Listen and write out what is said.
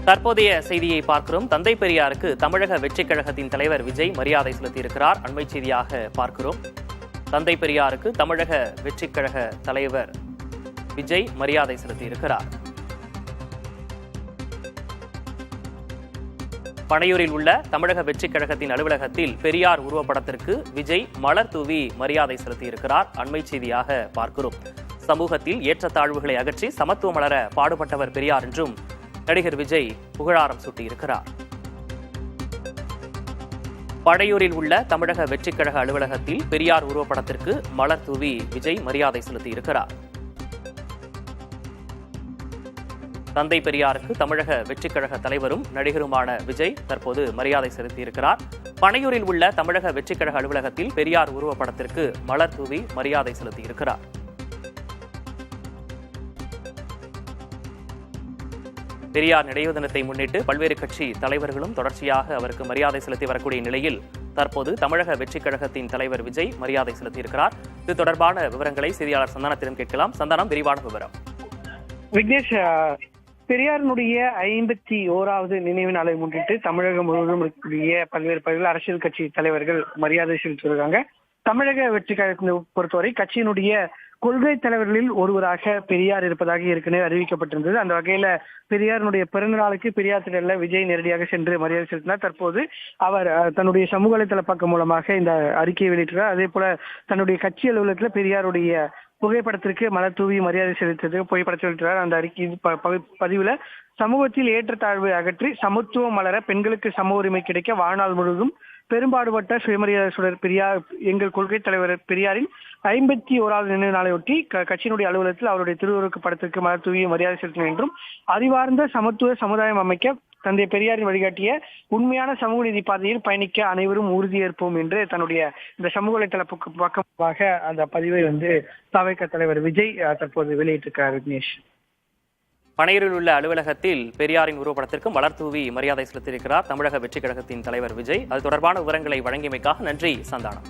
தற்போதைய செய்தியை பார்க்கிறோம். தந்தை பெரியாருக்கு தமிழக வெற்றிக் கழகத்தின் தலைவர் விஜய் மரியாதை செலுத்தியிருக்கிறார். அண்மை செய்தியாக பார்க்கிறோம். தந்தை பெரியாருக்கு தமிழக வெற்றிக் கழக தலைவர் விஜய் மரியாதை செலுத்தியிருக்கிறார். பனையூரில் உள்ள தமிழக வெற்றிக் கழகத்தின் அலுவலகத்தில் பெரியார் உருவப்படத்திற்கு விஜய் மலர் தூவி மரியாதை செலுத்தியிருக்கிறார். அண்மை செய்தியாக பார்க்கிறோம். சமூகத்தில் ஏற்றத்தாழ்வுகளை அகற்றி சமத்துவம் மலர பாடுபட்டவர் பெரியார் என்றும் நடிகர் விஜய் புகழாரம் சூட்டியிருக்கிறார். படையூரில் உள்ள தமிழக வெற்றிக் கழக அலுவலகத்தில் பெரியார் உருவப்படத்திற்கு மலர் தூவி விஜய் மரியாதை செலுத்தியிருக்கிறார். தந்தை பெரியாருக்கு தமிழக வெற்றிக் கழக தலைவரும் நடிகருமான விஜய் தற்போது மரியாதை செலுத்தியிருக்கிறார். பனையூரில் உள்ள தமிழக வெற்றிக் கழக அலுவலகத்தில் பெரியார் உருவப்படத்திற்கு மலர் தூவி மரியாதை செலுத்தியிருக்கிறார். பெரியார் நினைவு தினத்தை முன்னிட்டு பல்வேறு கட்சி தலைவர்களும் தொடர்ச்சியாக அவருக்கு மரியாதை செலுத்தி வரக்கூடிய நிலையில் தற்போது தமிழக வெற்றிக் கழகத்தின் தலைவர் விஜய் மரியாதை செலுத்தியிருக்கிறார். இது தொடர்பான விவரங்களை செய்தியாளர் சந்தானத்திடம் கேட்கலாம். சந்தானம், விரிவான விவரம். விக்னேஷ், பெரியாரினுடைய 51வது நினைவு நாளை முன்னிட்டு தமிழகம் முழுவதும் இருக்கக்கூடிய பல்வேறு பகுதிகளில் அரசியல் கட்சி தலைவர்கள் மரியாதை செலுத்தியிருக்காங்க. தமிழக வெற்றி கழகத்தை பொறுத்தவரை கட்சியினுடைய கொள்கை தலைவர்களில் ஒருவராக பெரியார் இருப்பதாக ஏற்கனவே அறிவிக்கப்பட்டிருந்தது. அந்த வகையில பெரியாரினுடைய பிறந்த நாளுக்கு பெரியார் திடல்ல விஜய் நேரடியாக சென்று மரியாதை செலுத்தினார். தற்போது அவர் தன்னுடைய சமூக வலைதள பக்கம் மூலமாக இந்த அறிக்கையை வெளியிட்டார். அதே போல தன்னுடைய கட்சி அலுவலகத்தில் பெரியாருடைய புகைப்படத்திற்கு மலர் தூவி மரியாதை செலுத்தது புகைப்படத்தை வெளியிட்டார். அந்த அறிக்கை பதிவுல சமூகத்தில் ஏற்றத்தாழ்வை அகற்றி சமத்துவம் மலர பெண்களுக்கு சம உரிமை கிடைக்க வாழ்நாள் முழுவதும் பெரும்பாடுபட்ட சுயமரியாதை சுடர் பெரியார் எங்கள் கொள்கை தலைவர் பெரியாரின் 51வது நினைவு நாளையொட்டி கட்சியினுடைய அலுவலகத்தில் அவருடைய திருவுருவ படத்திற்கு மலர் தூவி மரியாதை செலுத்தினார் என்றும் அறிவார்ந்த சமத்துவ சமுதாயம் அமைக்க தந்தை பெரியாரின் வழிகாட்டிய உண்மையான சமூக நீதி பாதையில் பயணிக்க அனைவரும் உறுதியேற்போம் என்று தன்னுடைய இந்த சமூக வலைதள பக்கமாக அந்த பதிவை தவிக தலைவர் விஜய் தற்போது வெளியிட்டிருக்கிறார். விக்னேஷ், பனையூரில் உள்ள அலுவலகத்தில் பெரியாரின் உருவப்படத்திற்கு மலர் தூவி மரியாதை செலுத்தியிருக்கிறார் தமிழக வெற்றிக் கழகத்தின் தலைவர் விஜய். அது தொடர்பான விவரங்களை வழங்கியமைக்காக நன்றி சந்தானம்.